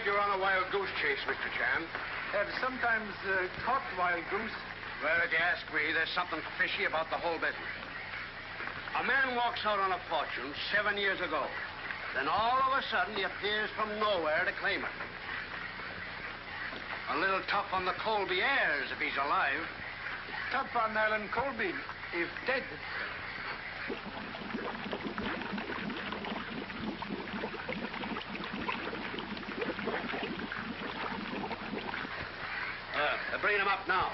heard you're on a wild goose chase, Mr. Chan. Have sometimes caught wild goose. Well, if you ask me, there's something fishy about the whole business. A man walks out on a fortune 7 years ago. Then all of a sudden, he appears from nowhere to claim it. A little tough on the Colby heirs if he's alive. Tough on Alan Colby, if dead. They're bringing him up now.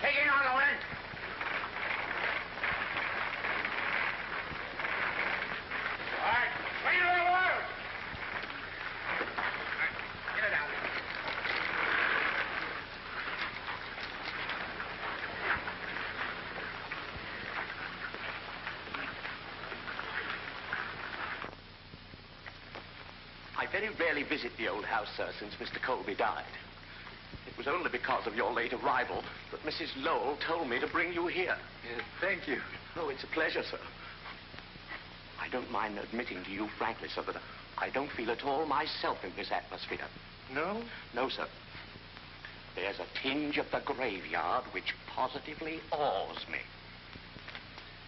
Take it on, Oland. All right, bring it on the world. All right, get it out. I very rarely visit the old house, sir, since Mr. Colby died. It was only because of your late arrival that Mrs. Lowell told me to bring you here. Yes, thank you. Oh, it's a pleasure, sir. I don't mind admitting to you frankly, sir, that I don't feel at all myself in this atmosphere. No? No, sir. There's a tinge of the graveyard which positively awes me.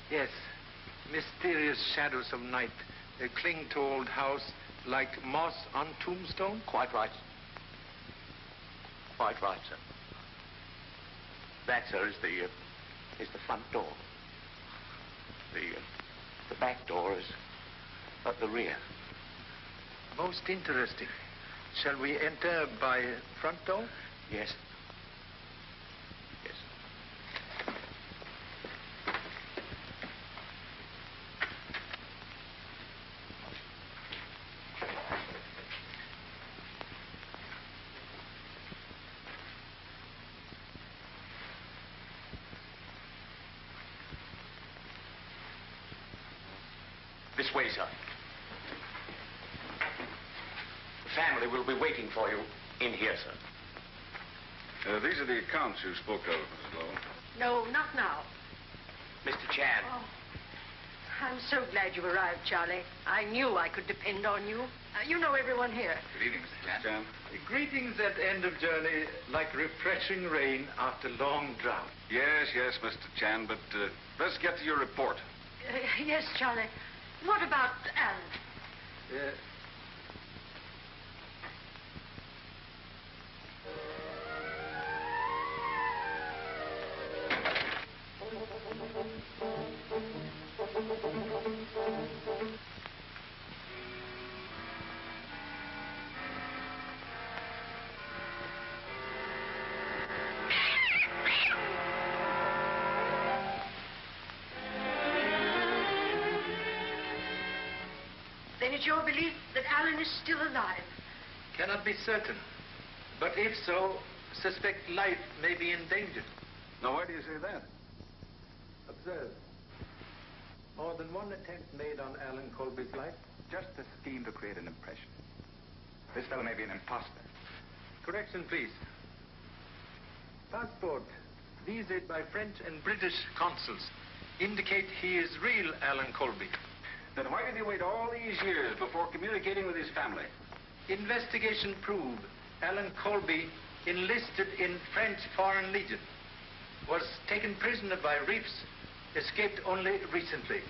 Yes. Mysterious shadows of night cling to old house like moss on tombstone. Quite right. Quite right, sir. That, sir, is the front door. The back door is at the rear. Most interesting. Shall we enter by front door? Yes. Yes. This way, sir. The family will be waiting for you in here, sir. These are the accounts you spoke of, Mrs. Lowell. No, not now. Mr. Chan. Oh, I'm so glad you arrived, Charlie. I knew I could depend on you. You know everyone here. Good evening, Mr. Chan. Greetings at end of journey, like refreshing rain after long drought. Yes, Mr. Chan, but let's get to your report. Yes, Charlie. What about Alan? Then it's your belief that Alan is still alive? Cannot be certain. But if so, suspect life may be in danger. Now, why do you say that? Observe. More than one attempt made on Alan Colby's life. Just a scheme to create an impression. This fellow may be an imposter. Correction, please. Passport, visaed by French and British consuls, indicate he is real Alan Colby. Then why did he wait all these years before communicating with his family? Investigation proved Alan Colby enlisted in French Foreign Legion, was taken prisoner by reefs, escaped only recently,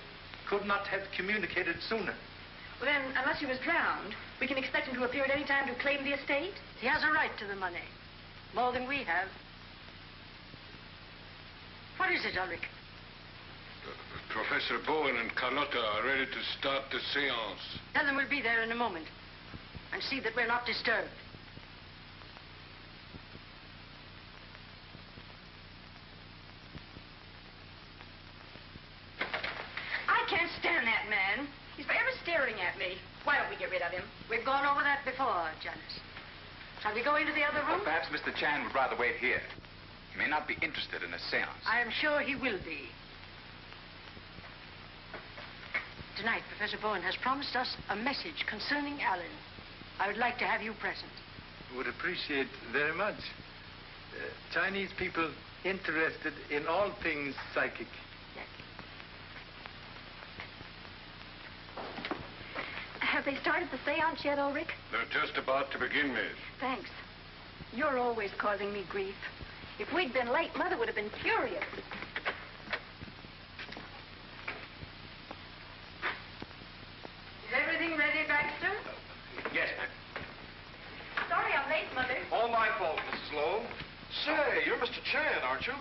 could not have communicated sooner. Well, then, unless he was drowned, we can expect him to appear at any time to claim the estate. He has a right to the money. More than we have. What is it, Ulrich? Professor Bowen and Carlotta are ready to start the seance. Tell them we'll be there in a moment. And see that we're not disturbed. I can't stand that man. He's forever staring at me. Why don't we get rid of him? We've gone over that before, Janice. Shall we go into the other room? Perhaps Mr. Chan would rather wait here. He may not be interested in a seance. I am sure he will be. Tonight, Professor Bowen has promised us a message concerning Alan. I would like to have you present. Would appreciate very much. Chinese people interested in all things psychic. Yes. Have they started the seance yet, Ulrich? They're just about to begin, miss. Thanks. You're always causing me grief. If we'd been late, Mother would have been furious. Is everything ready, Baxter? Yes, ma'am. Sorry I'm late, Mother. All my fault, Mrs. Lowe. Say, you're Mr. Chan, aren't you?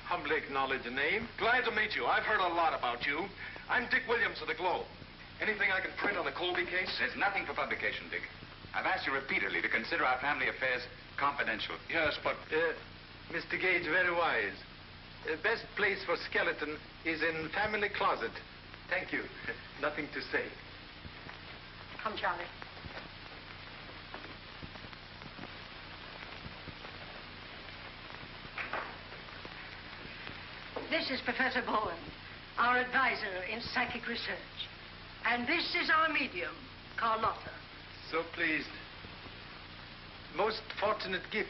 Humbly acknowledge a name. Glad to meet you. I've heard a lot about you. I'm Dick Williams of the Globe. Anything I can print on the Colby case? There's nothing for publication, Dick. I've asked you repeatedly to consider our family affairs confidential. Yes, but... Mr. Gage, very wise. Best place for skeleton is in family closet. Thank you. Nothing to say. Come, Charlie. This is Professor Bowen, our advisor in psychic research. And this is our medium, Carlotta. So pleased. Most fortunate gift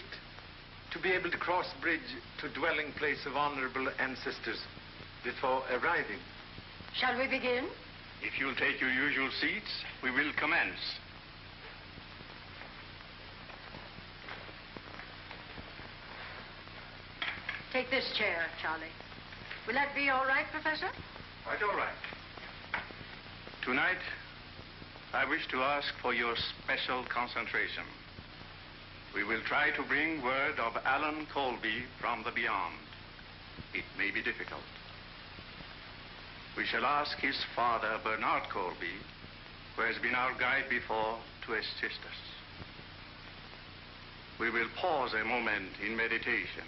to be able to cross bridge to dwelling place of honorable ancestors before arriving. Shall we begin? If you'll take your usual seats, we will commence. Take this chair, Charlie. Will that be all right, Professor? Quite all right. Tonight, I wish to ask for your special concentration. We will try to bring word of Alan Colby from the beyond. It may be difficult. We shall ask his father, Bernard Colby, who has been our guide before, to assist us. We will pause a moment in meditation.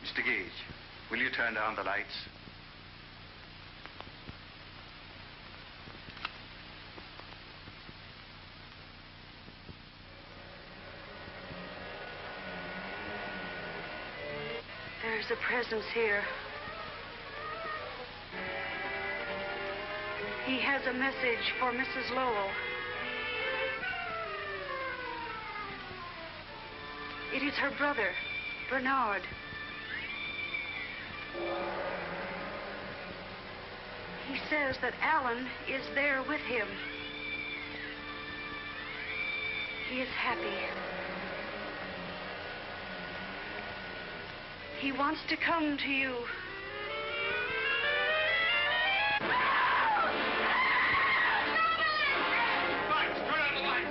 Mr. Gage, will you turn down the lights? There's a presence here. He has a message for Mrs. Lowell. It is her brother, Bernard. He says that Alan is there with him. He is happy. He wants to come to you. Lights! Turn on the lights!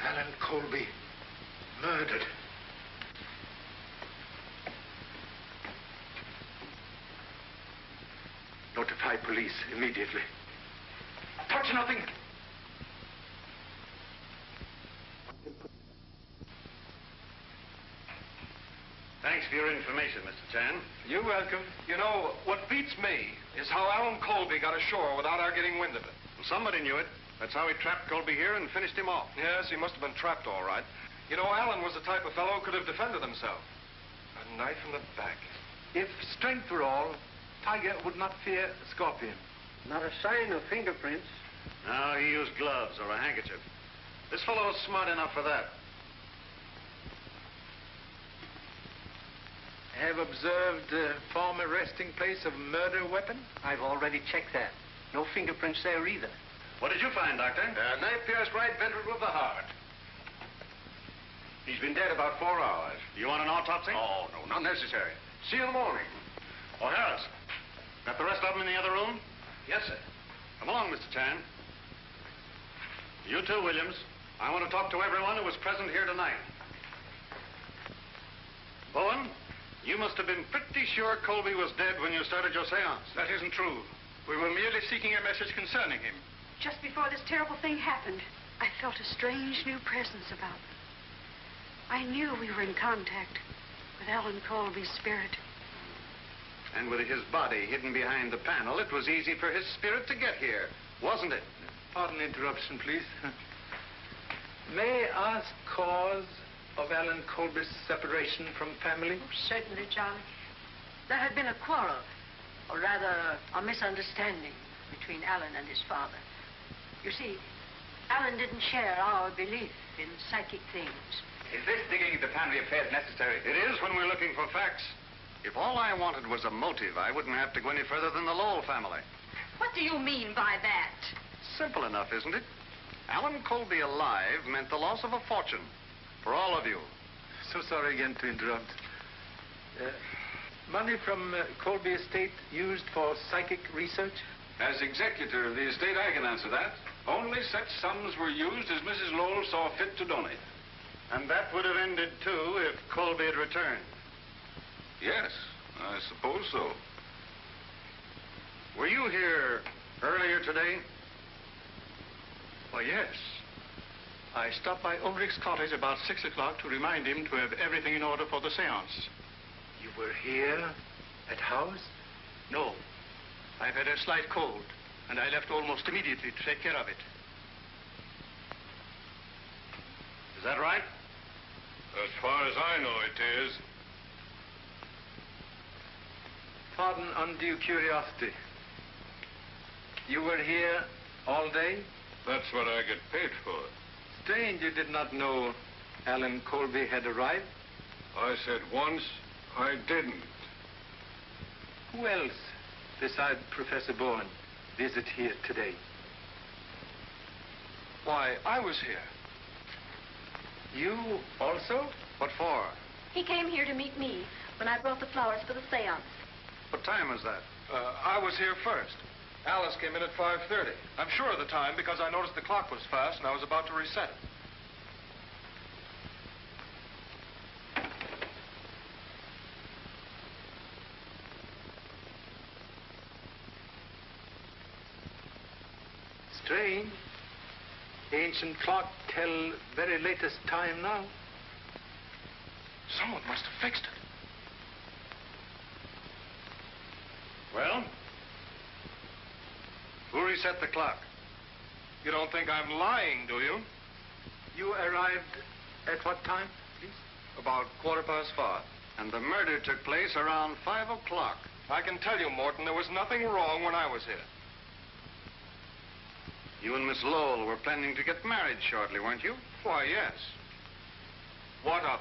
Alan Colby, murdered. Notify police immediately. Touch nothing. Thanks for your information, Mr. Chan. You're welcome. You know, what beats me is how Alan Colby got ashore without our getting wind of it. Well, somebody knew it. That's how he trapped Colby here and finished him off. Yes, he must have been trapped all right. You know, Alan was the type of fellow who could have defended himself. A knife in the back. If strength were all, Tiger would not fear a scorpion. Not a sign of fingerprints. No, he used gloves or a handkerchief. This fellow is smart enough for that. Have observed former resting place of murder weapon? I've already checked that. No fingerprints there either. What did you find, Doctor? Knife pierced right ventricle of the heart. He's been dead about 4 hours. Do you want an autopsy? Oh, no, not necessary. See you in the morning. Oh, Harris. Got the rest of them in the other room? Yes, sir. Come along, Mr. Chan. You too, Williams. I want to talk to everyone who was present here tonight. Bowen, You must have been pretty sure Colby was dead when you started your seance. That isn't true. We were merely seeking a message concerning him. Just before this terrible thing happened, I felt a strange new presence about me. I knew we were in contact with Alan Colby's spirit. And with his body hidden behind the panel, it was easy for his spirit to get here, wasn't it? Pardon the interruption, please. May I ask cause of Alan Colby's separation from family? Oh, certainly, Charlie. There had been a quarrel, or rather, a misunderstanding between Alan and his father. You see, Alan didn't share our belief in psychic things. Is this digging into family affairs necessary? It is when we're looking for facts. If all I wanted was a motive, I wouldn't have to go any further than the Lowell family. What do you mean by that? Simple enough, isn't it? Alan Colby alive meant the loss of a fortune for all of you. So sorry again to interrupt. Money from Colby estate used for psychic research? As executor of the estate, I can answer that. Only such sums were used as Mrs. Lowell saw fit to donate. And that would have ended, too, if Colby had returned. Yes, I suppose so. Were you here earlier today? Why, yes. I stopped by Ulrich's cottage about 6 o'clock to remind him to have everything in order for the seance. You were here at house? No. I've had a slight cold, and I left almost immediately to take care of it. Is that right? As far as I know, it is. Pardon undue curiosity. You were here all day? That's what I get paid for. Strange you did not know Alan Colby had arrived. I said once, I didn't. Who else, besides Professor Bowen, visit here today? Why, I was here. You also? What for? He came here to meet me when I brought the flowers for the seance. What time was that? I was here first. Alice came in at 5:30. I'm sure of the time because I noticed the clock was fast and I was about to reset it. Strange. Ancient clock tell very latest time now. Someone must have fixed it. Well? Who reset the clock? You don't think I'm lying, do you? You arrived at what time, please? About 5:15. And the murder took place around 5 o'clock. I can tell you, Morton, there was nothing wrong when I was here. You and Miss Lowell were planning to get married shortly, weren't you? Why, yes. What of?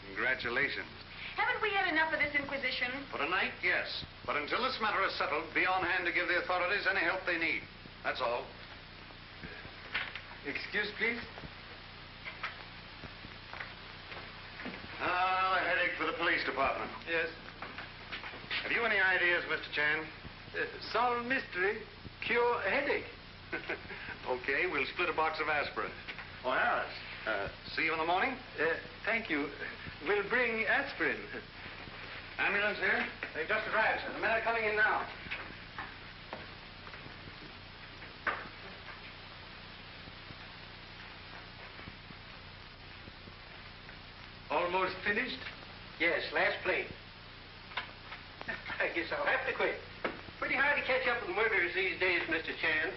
Congratulations. Haven't we had enough of this inquisition? For tonight, yes. But until this matter is settled, be on hand to give the authorities any help they need. That's all. Excuse, please. A headache for the police department. Yes. Have you any ideas, Mr. Chan? Solve mystery, cure headache. Okay, we'll split a box of aspirin. Oh, Harris. See you in the morning? Thank you. We'll bring aspirin. Ambulance here? They've just arrived, sir. The men are coming in now. Almost finished? Yes, last plate. I guess I'll have to quit. Pretty hard to catch up with murderers these days, Mr. Chan,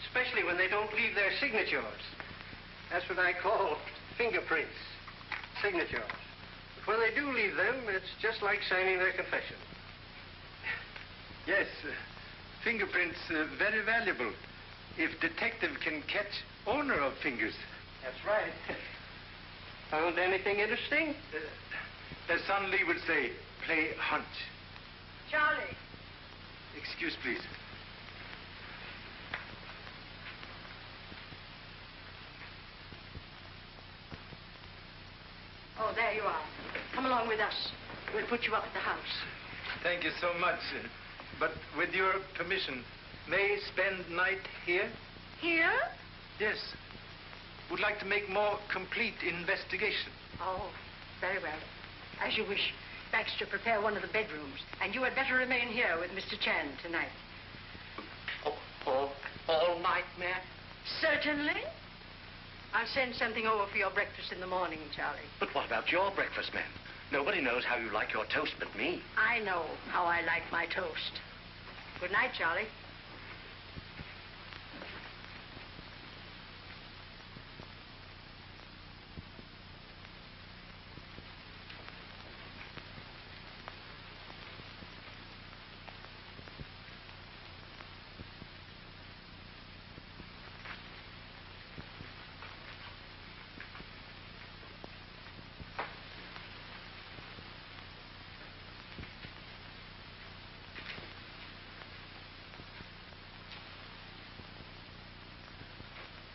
especially when they don't leave their signatures. That's what I call fingerprints, signatures. But when they do leave them, it's just like signing their confession. Yes, fingerprints very valuable. If detective can catch owner of fingers. That's right. Found anything interesting? As Son Lee would say, play hunch. Charlie. Excuse, please. Oh, there you are. Come along with us. We'll put you up at the house. Thank you so much. But with your permission, may spend night here? Here? Yes. Would like to make more complete investigation. Oh, very well. As you wish. Baxter prepare one of the bedrooms, and you had better remain here with Mr. Chan tonight. All night, ma'am? Certainly. I'll send something over for your breakfast in the morning, Charlie. But what about your breakfast, ma'am? Nobody knows how you like your toast but me. I know how I like my toast. Good night, Charlie.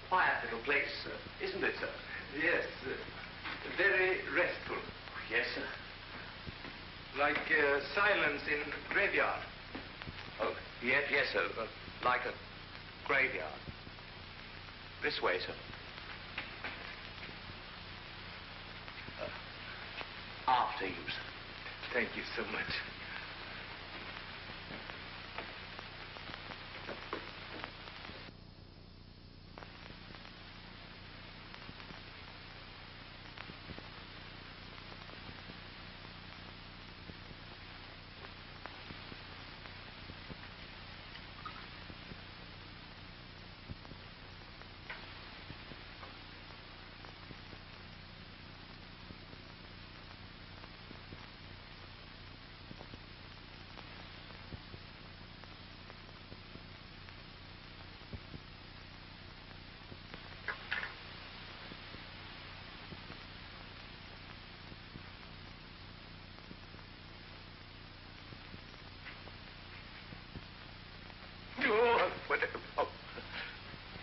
Quiet little place, isn't it, sir? Yes, very restful. Yes, sir. Like silence in graveyard. Oh, yes, sir. Like a graveyard. This way, sir. After you, sir. Thank you so much.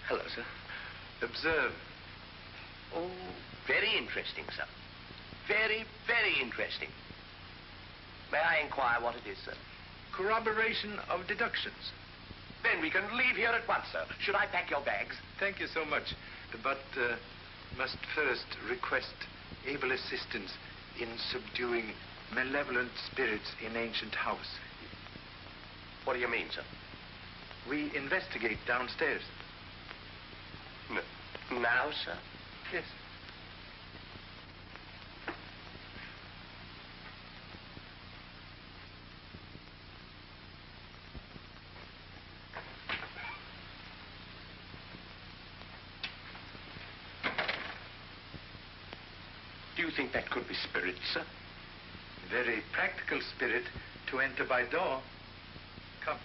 Hello, sir. Observe. Oh, very interesting, sir. Very, very interesting. May I inquire what it is, sir? Corroboration of deductions. Then we can leave here at once, sir. Should I pack your bags? Thank you so much. But must first request able assistance in subduing malevolent spirits in ancient house. What do you mean, sir? We investigate downstairs. Now, sir? Yes. Do you think that could be spirits, sir? Very practical spirit to enter by door. Come.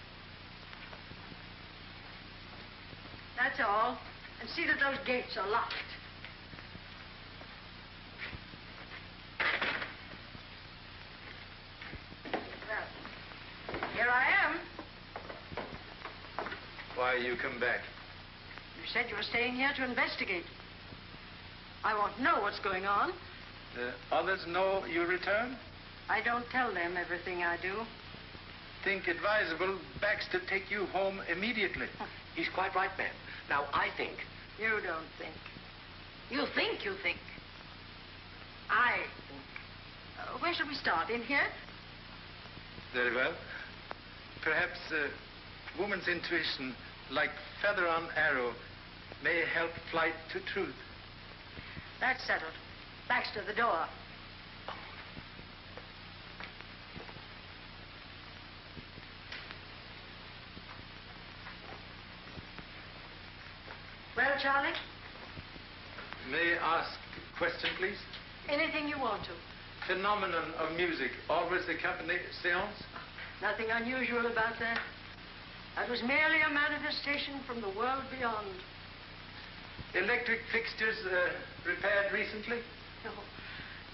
That's all. And see that those gates are locked. Well, here I am. Why you come back? You said you were staying here to investigate. I want to know what's going on. Others know you return? I don't tell them everything I do. Think advisable Baxter take you home immediately. He's quite right, ma'am. Now, I think... You don't think. You think. I think. Where shall we start? In here? Very well. Perhaps woman's intuition, like feather on arrow, may help flight to truth. That's settled. Baxter, the door. Well, Charlie? May I ask a question, please? Anything you want to. Phenomenon of music always accompany seance? Nothing unusual about that. That was merely a manifestation from the world beyond. Electric fixtures repaired recently? No,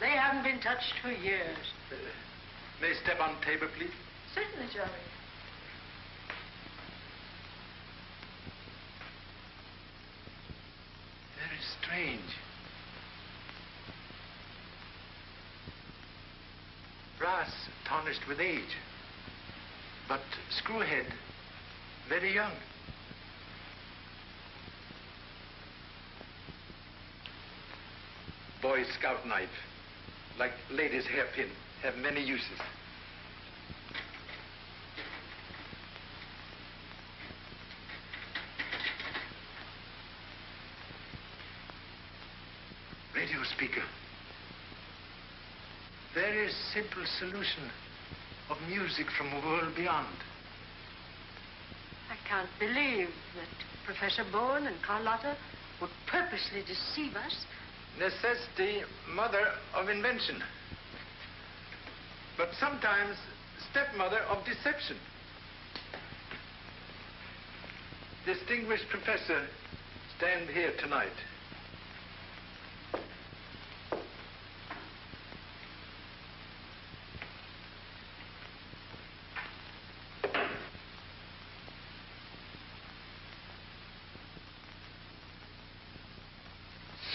they haven't been touched for years. May I step on table, please? Certainly, Charlie. Very strange. Brass tarnished with age, but screwhead very young. Boy Scout knife, like ladies' hairpin, have many uses. Radio speaker. Very simple solution of music from a world beyond. I can't believe that Professor Bowen and Carlotta would purposely deceive us. Necessity, mother of invention. But sometimes stepmother of deception. Distinguished professor, stand here tonight.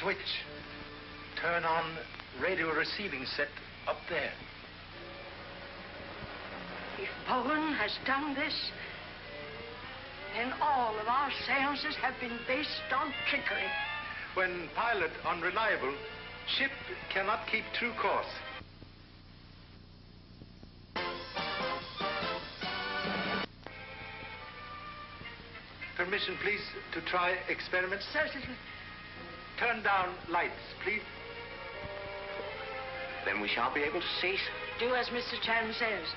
Switch. Turn on radio receiving set up there. If Bowen has done this, then all of our seances have been based on trickery. When pilot unreliable, ship cannot keep true course. Permission, please, to try experiments. Certainly. Turn down lights, please. Then we shan't be able to see. Do as Mr. Chan says.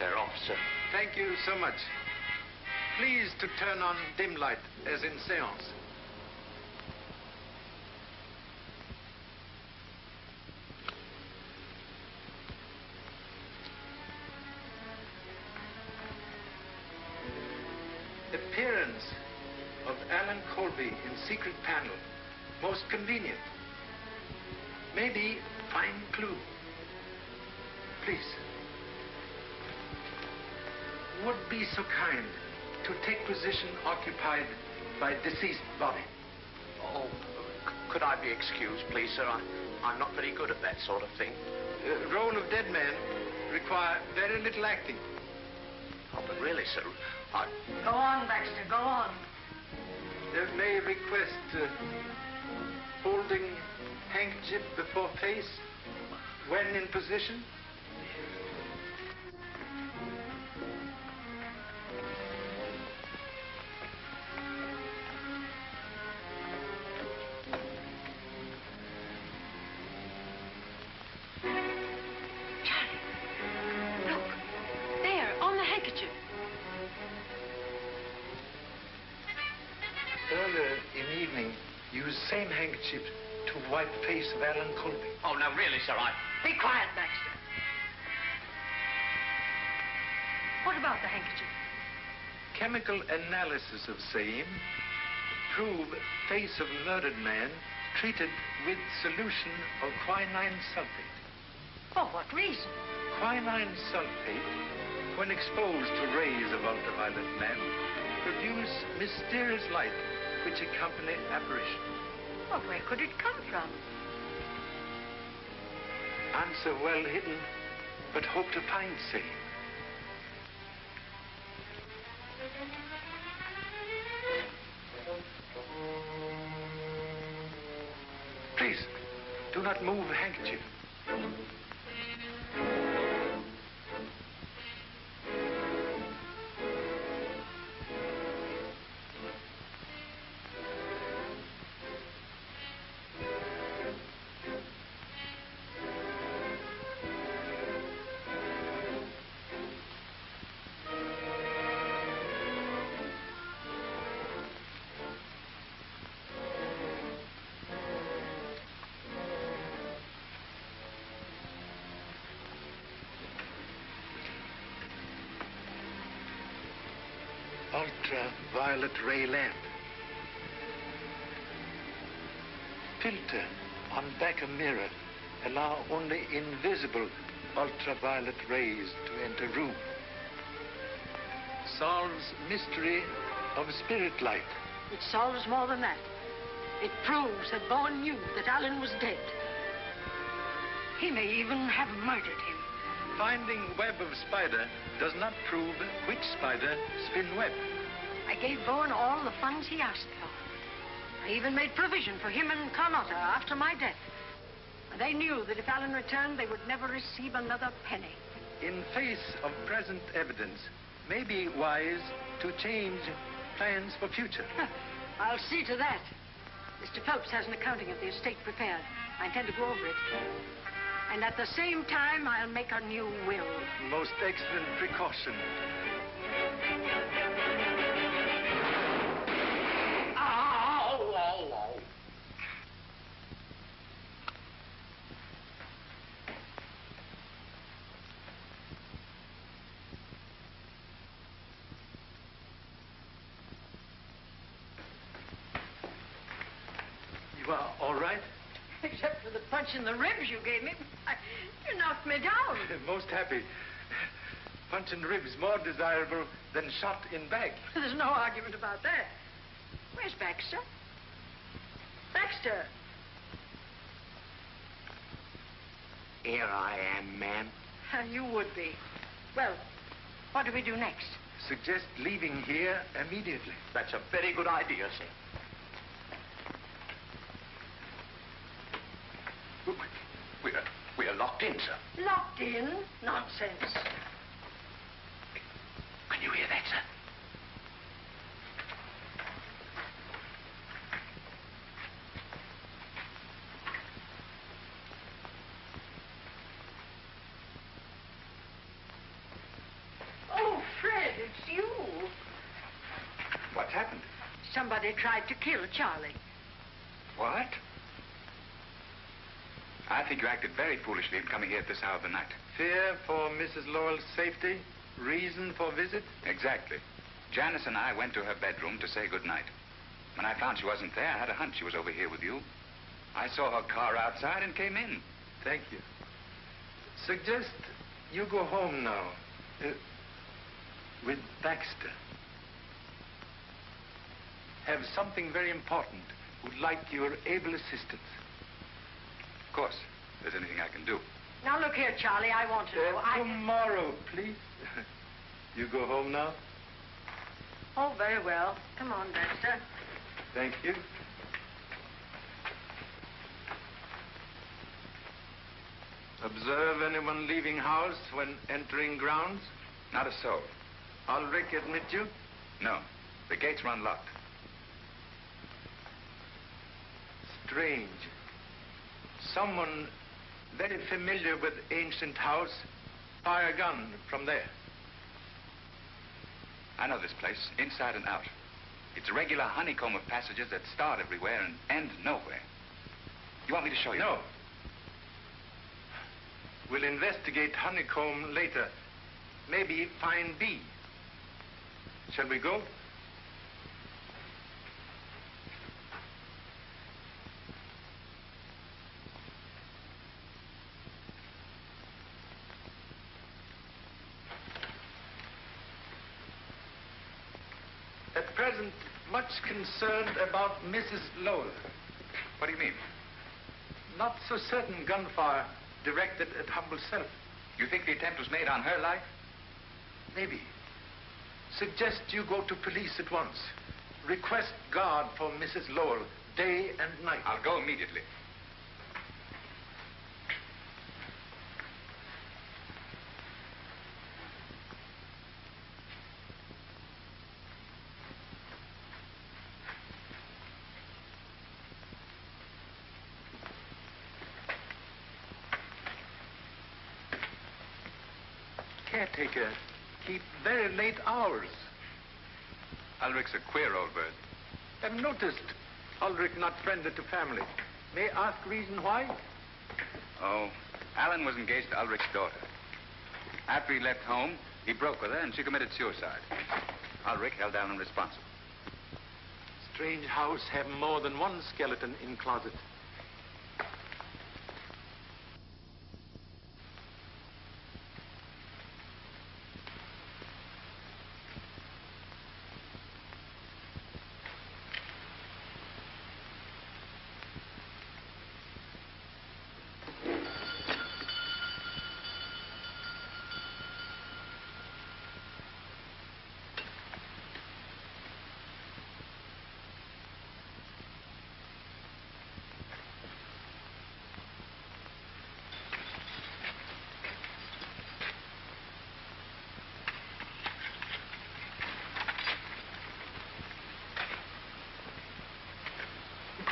They're off, sir. Thank you so much. Please to turn on dim light, as in seance. Appearance of Alan Colby in secret panel. Most convenient. Maybe fine clue. Please. Would be so kind to take position occupied by deceased body. Oh, could I be excused, please, sir? I'm not very good at that sort of thing. Role of dead man require very little acting. Oh, but really, sir, Go on, Baxter, go on. May request holding handkerchief before face when in position. Look, there, on the handkerchief. Earlier in evening, used same handkerchief to wipe face of Alan Colby. Oh, no, really, sir, Be quiet, Baxter. What about the handkerchief? Chemical analysis of same prove face of murdered man treated with solution of quinine sulfate. For what reason? Quinine sulfate, when exposed to rays of ultraviolet lamp, produce mysterious light which accompany apparition. Well, where could it come from? Answer well hidden, but hope to find same. Please, do not move the handkerchief. Ultraviolet ray lamp. Filter on back of mirror allow only invisible ultraviolet rays to enter room. Solves mystery of spirit light. It solves more than that. It proves that Bowen knew that Alan was dead. He may even have murdered him. Finding web of spider does not prove which spider spin web. I gave Bowen all the funds he asked for. I even made provision for him and Carlotta after my death. They knew that if Alan returned, they would never receive another penny. In face of present evidence, may be wise to change plans for future. I'll see to that. Mr. Phelps has an accounting of the estate prepared. I intend to go over it. And at the same time, I'll make a new will. Most excellent precaution. You are all right? Except for the punch in the ribs you gave me. You knocked me down. Most happy. Punch in ribs more desirable than shot in back. There's no argument about that. Where's Baxter? Baxter! Here I am, ma'am. You would be. Well, what do we do next? Suggest leaving here immediately. That's a very good idea, sir. We're locked in, sir. Locked in? Nonsense. Can you hear that, sir? Oh, Fred, it's you. What's happened? Somebody tried to kill Charlie. What? I think you acted very foolishly in coming here at this hour of the night. Fear for Mrs. Lowell's safety? Reason for visit? Exactly. Janice and I went to her bedroom to say goodnight. When I found she wasn't there, I had a hunch she was over here with you. I saw her car outside and came in. Thank you. Suggest you go home now. With Baxter. Have something very important. Would like your able assistance. Of course, if there's anything I can do. Now, look here, Charlie, I want to know. Tomorrow, please. You go home now? Oh, very well. Come on, Baxter. Thank you. Observe anyone leaving house when entering grounds? Not a soul. Ulrich admit you? No. The gates were unlocked. Strange. Someone very familiar with ancient house fire a gun from there. I know this place, inside and out. It's a regular honeycomb of passages that start everywhere and end nowhere. You want me to show you? No. We'll investigate honeycomb later. Maybe find B. Shall we go? At present, much concerned about Mrs. Lowell. What do you mean? Not so certain gunfire directed at humble self. You think the attempt was made on her life? Maybe. Suggest you go to police at once. Request guard for Mrs. Lowell, day and night. I'll go immediately. Caretaker, keep very late hours. Ulrich's a queer old bird. I've noticed Ulrich not friendly to family. May I ask reason why? Oh, Alan was engaged to Ulrich's daughter. After he left home, he broke with her and she committed suicide. Ulrich held Alan responsible. Strange house have more than one skeleton in closet.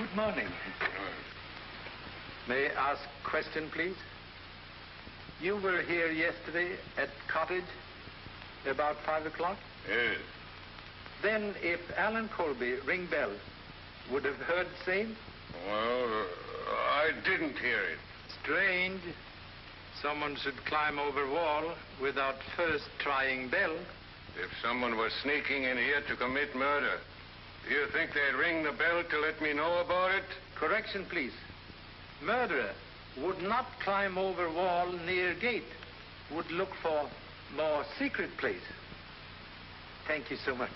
Good morning. May I ask a question, please? You were here yesterday at cottage about 5 o'clock? Yes. Then if Alan Colby ring bell, would have heard same? Well, I didn't hear it. Strange. Someone should climb over wall without first trying bell. If someone was sneaking in here to commit murder, do you think they'd ring the bell to let me know about it? Correction, please. Murderer would not climb over wall near gate. Would look for more secret place. Thank you so much.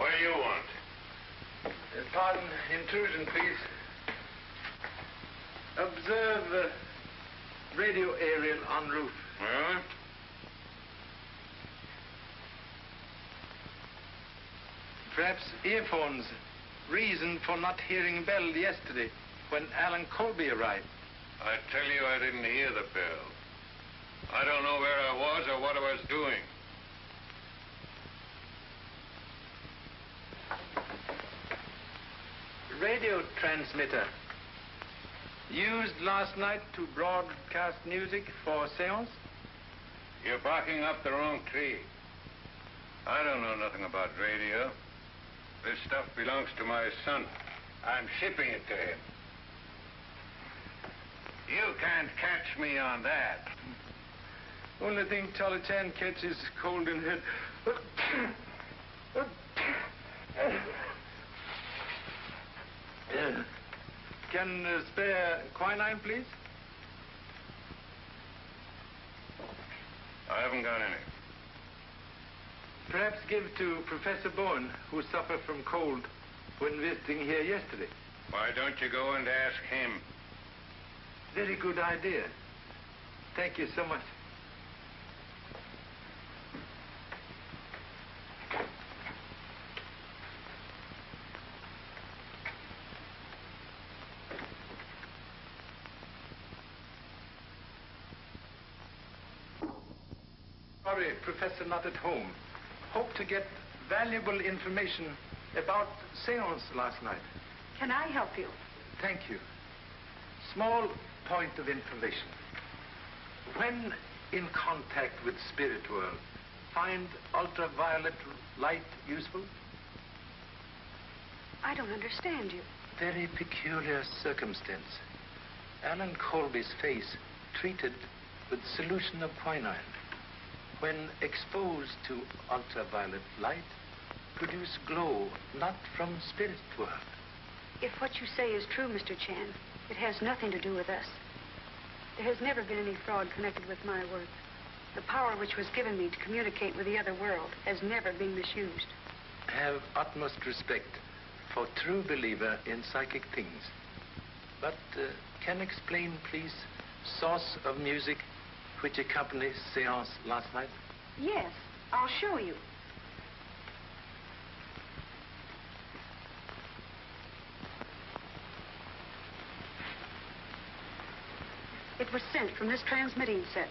What do you want? Pardon intrusion, please. Observe radio aerial en route. Well? Perhaps earphones. Reason for not hearing bell yesterday when Alan Colby arrived. I tell you, I didn't hear the bell. I don't know where I was or what I was doing. Radio transmitter. Used last night to broadcast music for seance? You're barking up the wrong tree. I don't know nothing about radio. This stuff belongs to my son. I'm shipping it to him. You can't catch me on that. Only thing Charlie Chan catches cold in head. Can spare quinine, please? I haven't got any. Perhaps give to Professor Bowen, who suffered from cold when visiting here yesterday. Why don't you go and ask him? Very good idea. Thank you so much. Sorry, Professor not at home. Hope to get valuable information about seance last night. Can I help you? Thank you. Small point of information. When in contact with spirit world, find ultraviolet light useful? I don't understand you. Very peculiar circumstance. Alan Colby's face treated with solution of quinine, when exposed to ultraviolet light, produce glow not from spirit world. If what you say is true, Mr. Chan, it has nothing to do with us. There has never been any fraud connected with my work. The power which was given me to communicate with the other world has never been misused. Have utmost respect for true believer in psychic things. But can explain, please, source of music which accompanies seance last night? Yes, I'll show you. It was sent from this transmitting set.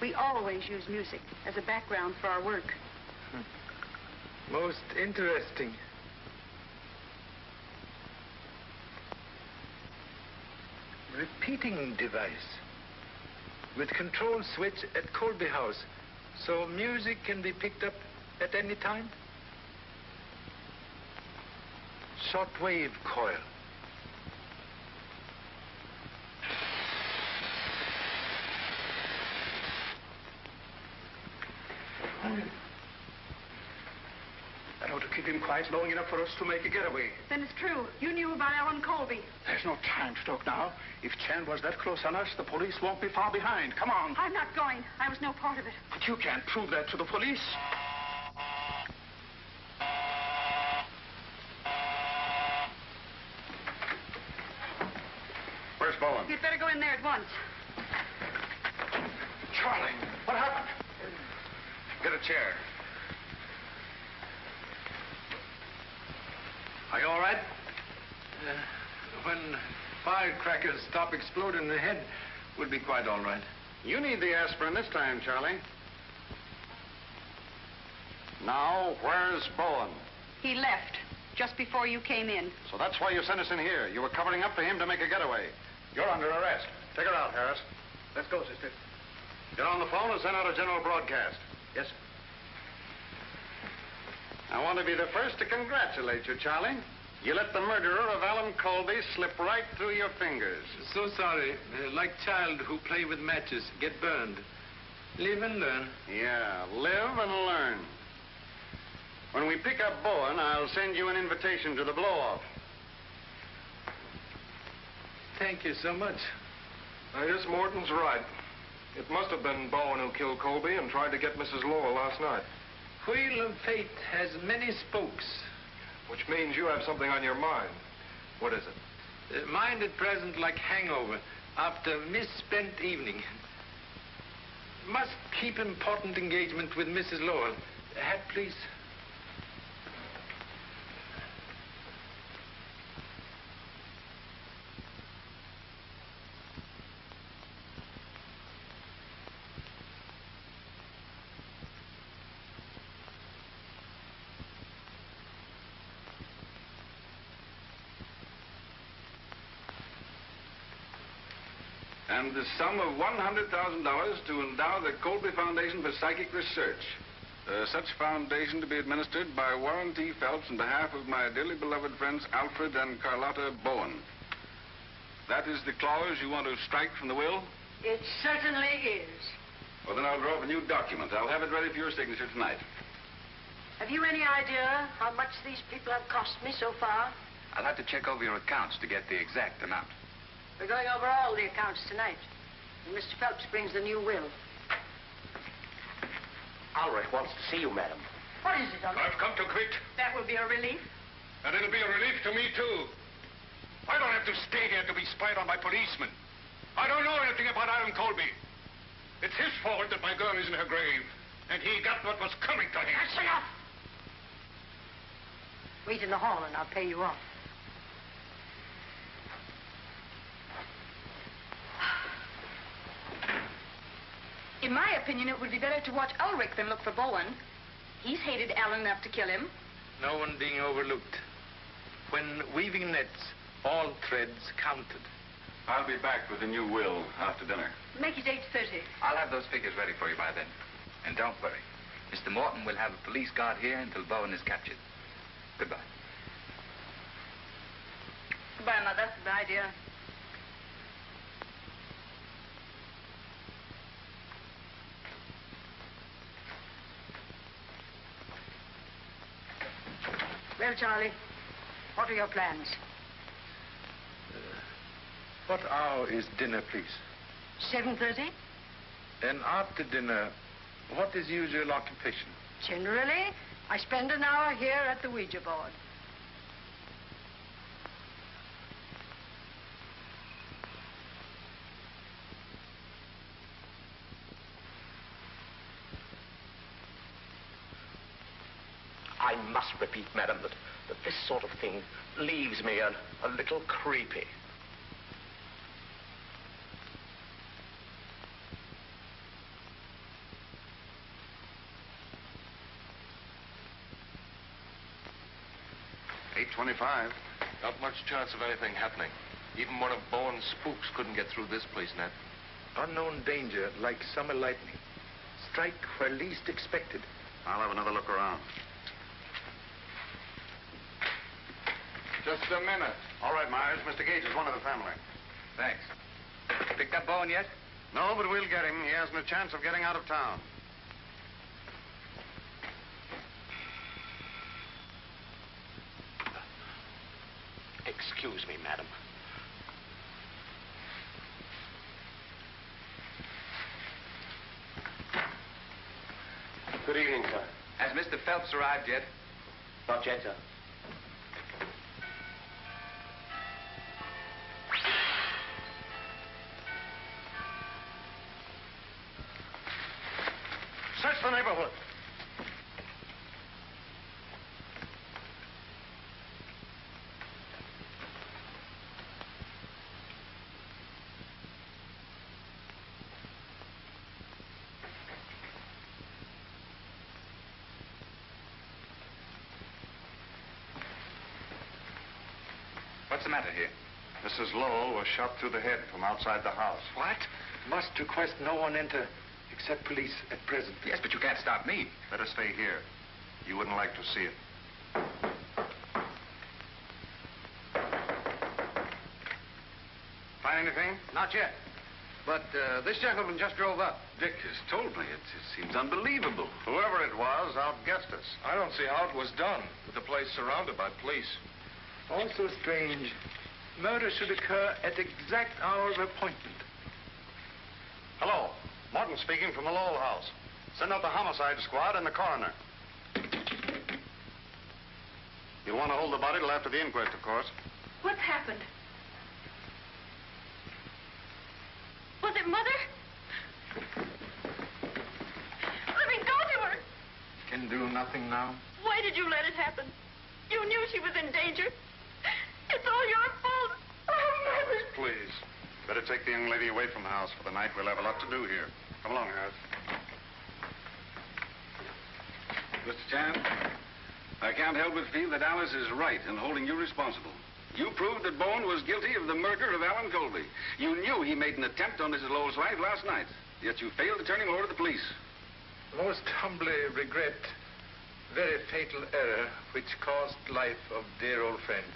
We always use music as a background for our work. Most interesting. Repeating device with control switch at Colby House, so music can be picked up at any time. Shortwave coil. I ought to keep him quiet long enough for us to make a getaway. Then it's true. You knew about Alan Colby. There's no time to talk now. If Chan was that close on us, the police won't be far behind. Come on. I'm not going. I was no part of it. But you can't prove that to the police. Where's Bowen? You'd better go in there at once. Charlie, what happened? Get a chair. Are you all right? When firecrackers stop exploding in the head, we'll be quite all right. You need the aspirin this time, Charlie. Now, where's Bowen? He left just before you came in. So that's why you sent us in here. You were covering up for him to make a getaway. You're under arrest. Take her out, Harris. Let's go, sister. Get on the phone and send out a general broadcast. Yes, sir. I want to be the first to congratulate you, Charlie. You let the murderer of Alan Colby slip right through your fingers. So sorry. Like child who play with matches, get burned. Live and learn. Yeah, live and learn. When we pick up Bowen, I'll send you an invitation to the blow-off. Thank you so much. I guess Morton's right. It must have been Bowen who killed Colby and tried to get Mrs. Lowell last night. Wheel of fate has many spokes. Which means you have something on your mind. What is it? Mind at present like hangover after misspent evening. Must keep important engagement with Mrs. Lowell. Hat, please. And the sum of $100,000 to endow the Colby Foundation for Psychic Research. Such foundation to be administered by Warren T. Phelps on behalf of my dearly beloved friends Alfred and Carlotta Bowen. That is the clause you want to strike from the will? It certainly is. Well, then I'll draw up a new document. I'll have it ready for your signature tonight. Have you any idea how much these people have cost me so far? I'll have to check over your accounts to get the exact amount. We're going over all the accounts tonight. And Mr. Phelps brings the new will. Ulrich wants to see you, madam. What is it, Ulrich? I've come to quit, That will be a relief. and it'll be a relief to me, too. I don't have to stay here to be spied on by policemen. I don't know anything about Alan Colby. It's his fault that my girl is in her grave. And he got what was coming to him. That's enough. Wait in the hall and I'll pay you off. In my opinion, it would be better to watch Ulrich than look for Bowen. He's hated Alan enough to kill him. No one being overlooked. When weaving nets, all threads counted. I'll be back with a new will after dinner. Make it 8:30. I'll have those figures ready for you by then. And don't worry. Mr. Morton will have a police guard here until Bowen is captured. Goodbye. Goodbye, Mother. Bye, dear. Well, Charlie, what are your plans? What hour is dinner, please? 7:30? And after dinner, what is usual occupation? Generally, I spend an hour here at the Ouija board. I must repeat, madam, that this sort of thing leaves me a little creepy. $8.25. Not much chance of anything happening. Even one of Bowen's spooks couldn't get through this place, Ned. Unknown danger, like summer lightning. Strike where least expected. I'll have another look around. Just a minute. All right, Myers. Mr. Gage is one of the family. Thanks. Picked up Bowen yet? No, but we'll get him. He hasn't a chance of getting out of town. Excuse me, madam. Good evening, sir. Has Mr. Phelps arrived yet? Not yet, sir. Search the neighborhood. What's the matter here? Mrs. Lowell was shot through the head from outside the house. What? Must request no one enter except police at present. Yes, but you can't stop me. Better stay here. You wouldn't like to see it. Find anything? Not yet. But this gentleman just drove up. Dick has told me. It seems unbelievable. Whoever it was outguessed us. I don't see how it was done, with the place surrounded by police. Also strange. Murder should occur at exact hour of appointment. Hello. Morton speaking from the Lowell house. Send out the homicide squad and the coroner. You'll want to hold the body till after the inquest, of course. What's happened? Was it Mother? Let me go to her. Can do nothing now. Why did you let it happen? You knew she was in danger. It's all your fault. Oh, Mother. Please. Better take the young lady away from the house for the night. We'll have a lot to do here. Come along, Harris. Mr. Chan, I can't help but feel that Alice is right in holding you responsible. You proved that Bowen was guilty of the murder of Alan Colby. You knew he made an attempt on Mrs. Lowell's life last night, yet you failed to turn him over to the police. Most humbly regret very fatal error which cost life of dear old friend.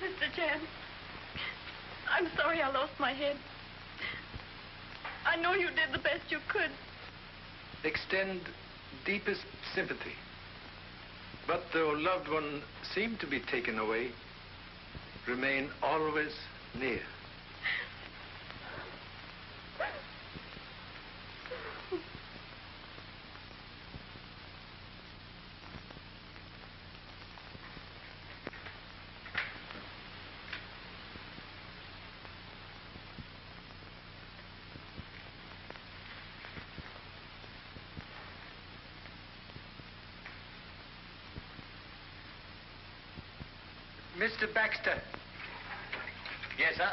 Mr. Chan, I'm sorry I lost my head. I know you did the best you could. Extend deepest sympathy. But though loved one seemed to be taken away, remain always near. Mr. Baxter. Yes, sir.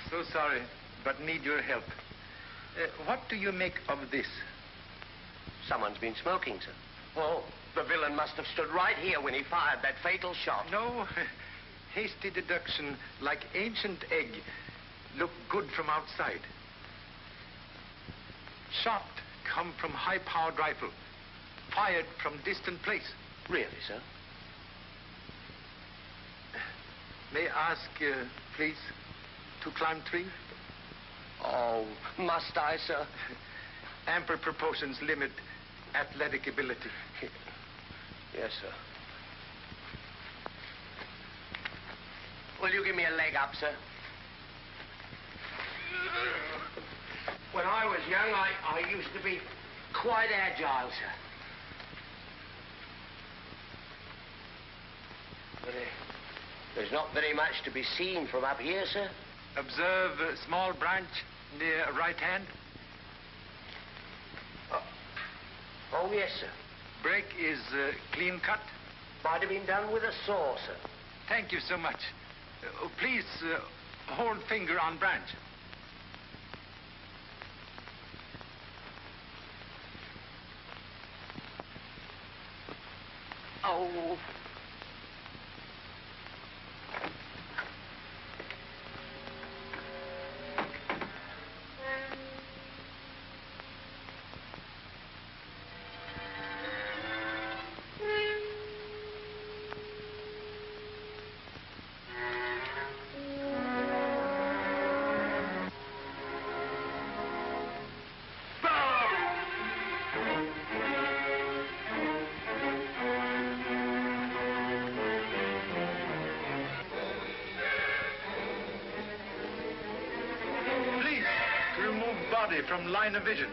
So sorry, but need your help. What do you make of this? Someone's been smoking, sir. Oh, the villain must have stood right here when he fired that fatal shot. No. Hasty deduction, like ancient egg, look good from outside. Shot come from high-powered rifle, fired from distant place. Really, sir? May I ask, please, to climb tree? Oh, must I, sir? Ample proportions limit athletic ability. Yes, sir. Will you give me a leg up, sir? When I was young, I used to be quite agile, sir. But there's not very much to be seen from up here, sir. Observe a small branch near right hand. Oh, yes, sir. Break is clean cut. Might have been done with a saw, sir. Thank you so much. Please hold finger on branch. Oh. From line of vision.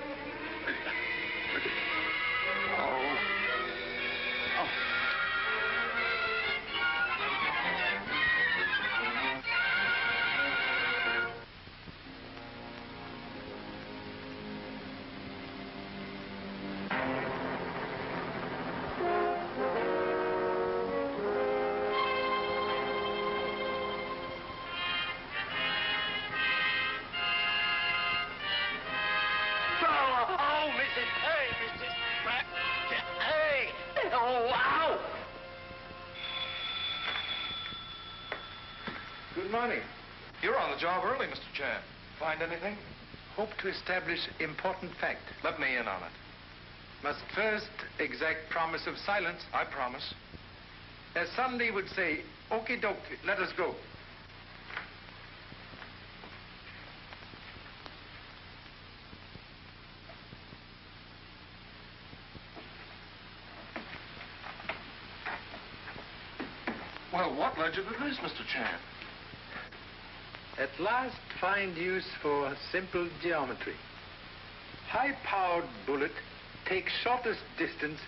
Good morning. You're on the job early, Mr. Chan. Find anything? Hope to establish important fact. Let me in on it. Must first exact promise of silence. I promise. As Sunday would say, okie doke, let us go. Well, what led you to this, Mr. Chan? At last find use for simple geometry. High-powered bullet takes shortest distance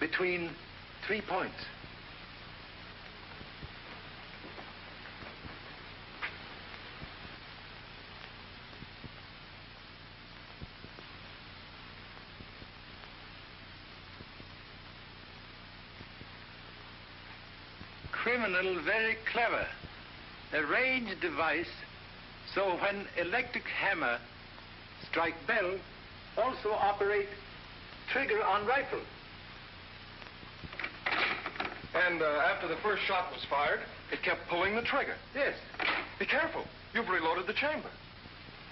between 3 points. Criminal very clever. A range device, so when electric hammer strike bell, also operate trigger on rifle. And after the first shot was fired, it kept pulling the trigger. Yes. Be careful. You've reloaded the chamber.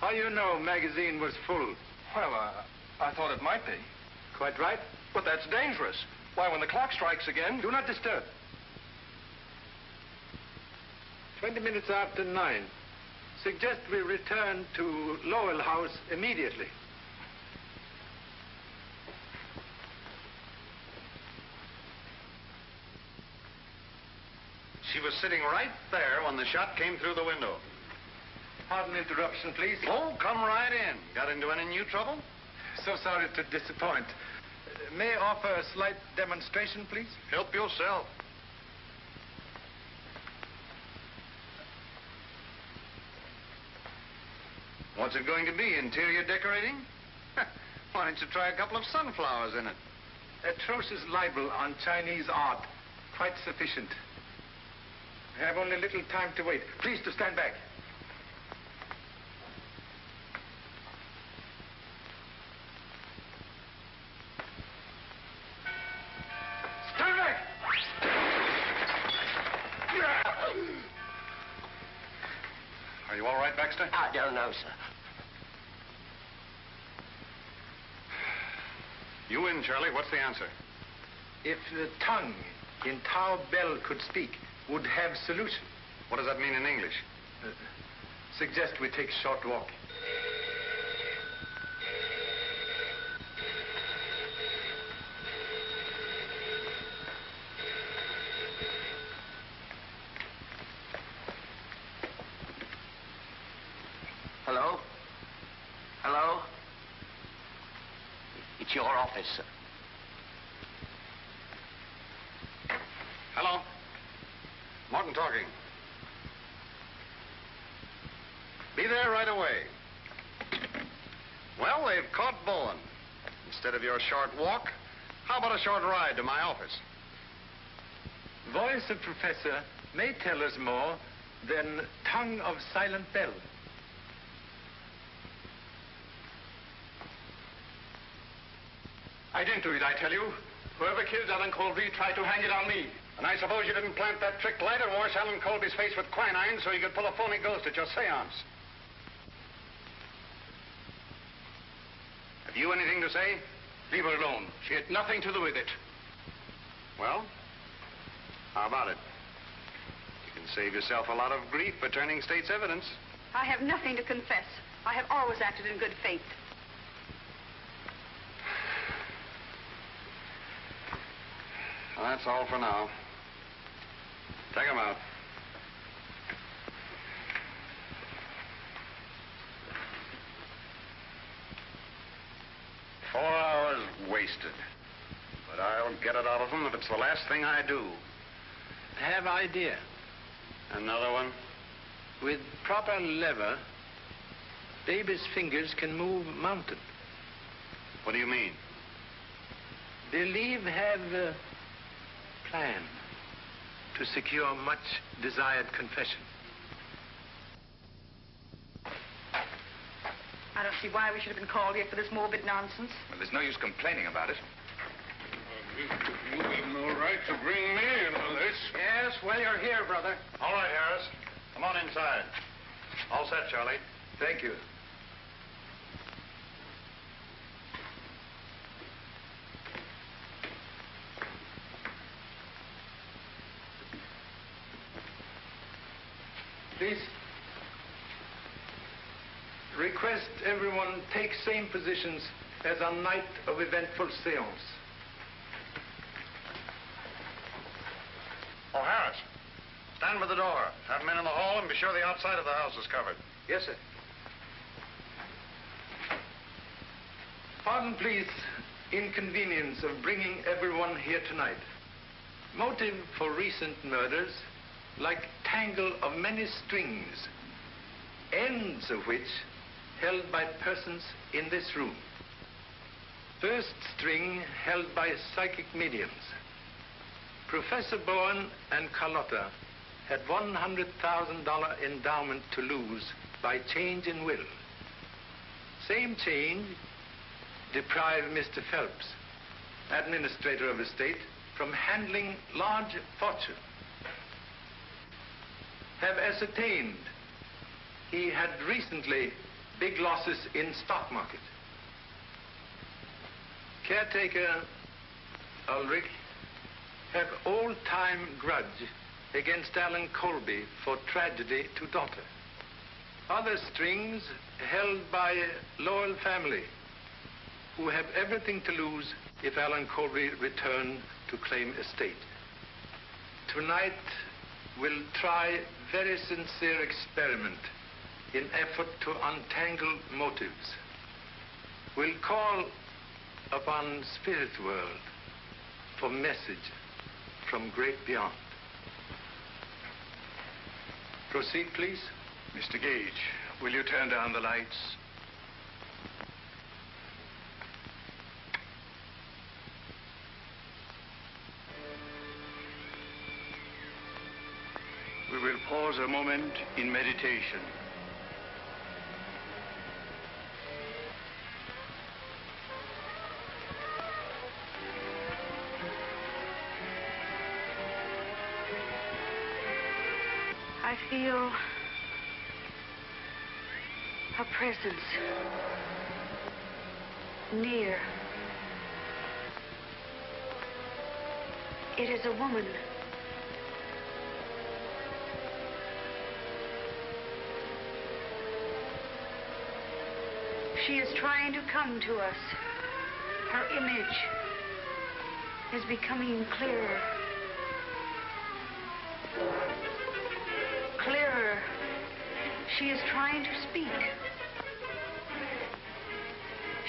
How you know magazine was full? Well, I thought it might be. Quite right. But that's dangerous. Why, when the clock strikes again... Do not disturb. 20 minutes after 9. Suggest we return to Lowell House immediately. She was sitting right there when the shot came through the window. Pardon interruption, please. Oh, come right in. Got into any new trouble? So sorry to disappoint. may I offer a slight demonstration, please? Help yourself. What's it going to be, interior decorating? Why don't you try a couple of sunflowers in it? Atrocious libel on Chinese art. Quite sufficient. I have only little time to wait. Please to stand back. Stand back! Are you all right, Baxter? I don't know, sir. You win, Charlie. What's the answer? If the tongue in Tao Bell could speak, would have solution. What does that mean in English? Suggest we take a short walk. Hello? Hello? It's your office, sir. Hello? Martin talking. Be there right away. Well, they've caught Bowen. Instead of your short walk, how about a short ride to my office? Voice of Professor may tell us more than tongue of silent bell. I didn't do it, I tell you. Whoever killed Alan Colby tried to hang it on me. And I suppose you didn't plant that trick light and wash Alan Colby's face with quinine so you could pull a phony ghost at your seance. Have you anything to say? Leave her alone. She had nothing to do with it. Well, how about it? You can save yourself a lot of grief by turning state's evidence. I have nothing to confess. I have always acted in good faith. Well, that's all for now. Take him out. $4 hours wasted. But I'll get it out of them if it's the last thing I do. I have idea. Another one? With proper lever, baby's fingers can move mountain. What do you mean? Believe have a plan to secure much desired confession. I don't see why we should have been called here for this morbid nonsense. Well, there's no use complaining about it. You have no right to bring me into this. Yes, well, you're here, brother. All right, Harris. Come on inside. All set, Charlie. Thank you. Please. Request everyone take same positions as on night of eventful seance. Oh, Harris. Stand by the door. Have men in the hall and be sure the outside of the house is covered. Yes, sir. Pardon, please, inconvenience of bringing everyone here tonight. Motive for recent murders, like tangle of many strings, ends of which held by persons in this room. First string held by psychic mediums. Professor Bowen and Carlotta had $100,000 endowment to lose by change in will. Same change deprived Mr. Phelps, administrator of estate, from handling large fortune. Have ascertained he had recently big losses in stock market. Caretaker Ulrich have old-time grudge against Alan Colby for tragedy to daughter. Other strings held by loyal family who have everything to lose if Alan Colby return to claim estate. Tonight we'll try very sincere experiment in effort to untangle motives. We'll call upon spirit world for message from great beyond. Proceed, please. Mr. Gage, will you turn down the lights? We will pause a moment in meditation. I feel a presence near. It is a woman. She is trying to come to us. Her image is becoming clearer. Clearer. She is trying to speak.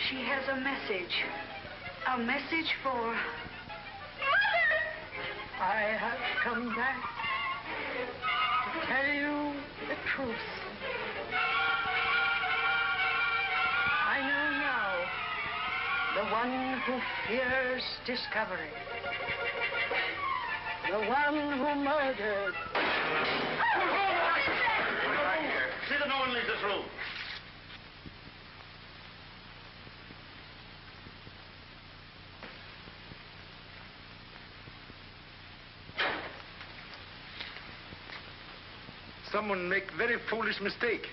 She has a message. A message for... Mother! I have come back to tell you the truth. I know now the one who fears discovery. The one who murdered. See that no one leaves this room. Someone make very foolish mistake.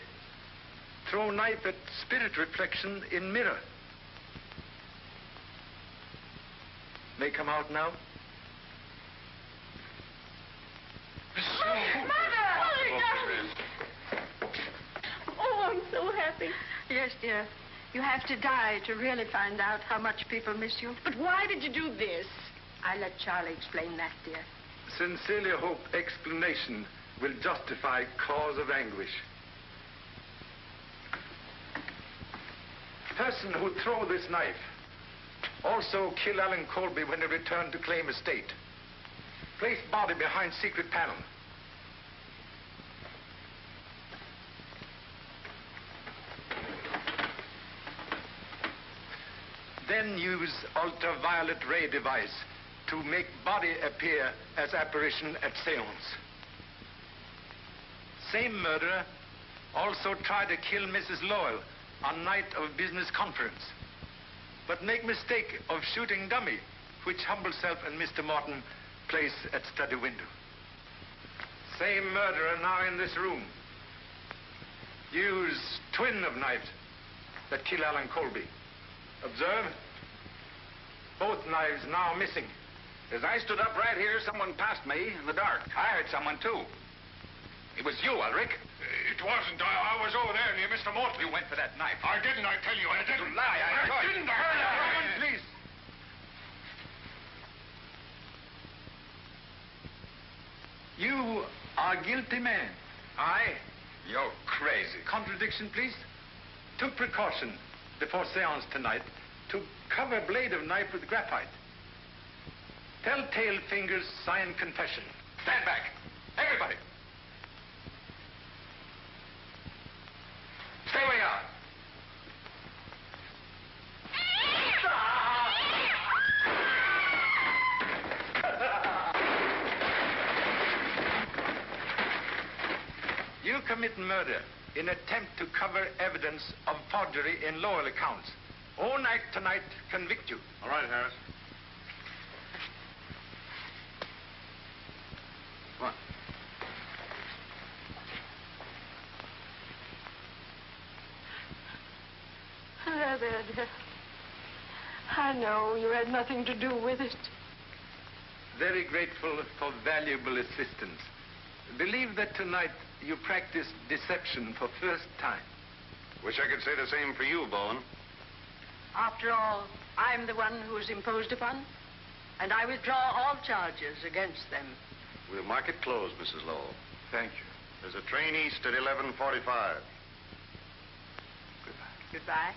Throw knife at spirit reflection in mirror. May come out now. Mother, darling! Oh, I'm so happy. Yes, dear. You have to die to really find out how much people miss you. But why did you do this? I let Charlie explain that, dear. Sincerely hope explanation will justify cause of anguish. Person who throw this knife also kill Alan Colby when he returned to claim estate. Place body behind secret panel. Then use ultraviolet ray device to make body appear as apparition at seance. Same murderer also tried to kill Mrs. Lowell on night of business conference, but make mistake of shooting dummy, which humble self and Mr. Morton place at study window. Same murderer now in this room. Use twin of knives that kill Alan Colby. Observe, both knives now missing. As I stood up right here, someone passed me in the dark. I heard someone, too. It was you, Ulrich. It wasn't. I was over there near Mr. Morton. You went for that knife. I didn't, I tell you. I didn't. You lie. I saw you. didn't. Please. You are guilty man. Aye. You're crazy. Contradiction, please. Took precaution before seance tonight to cover blade of knife with graphite. Telltale fingers sign confession. Stand back. Everybody. Stay where you are. You commit murder in attempt to cover evidence of forgery in Lowell accounts. Own act tonight convict you. All right, Harris. Come on. There, dear. I know you had nothing to do with it. Very grateful for valuable assistance. Believe that tonight you practiced deception for first time. Wish I could say the same for you, Bowen. After all, I'm the one who's imposed upon, and I withdraw all charges against them. We'll mark it closed, Mrs. Lowell. Thank you. There's a train east at 11:45. Goodbye.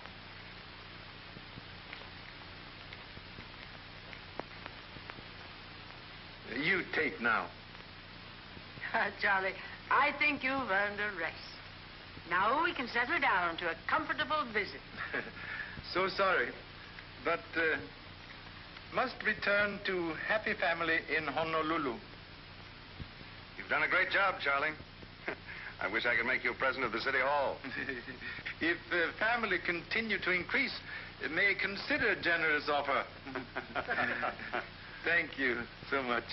you take now. Charlie, I think you've earned a rest. Now we can settle down to a comfortable visit. So sorry, but must return to happy family in Honolulu. You've done a great job, Charlie. I wish I could make you president of the City Hall. If family continue to increase, may consider generous offer. Thank you so much.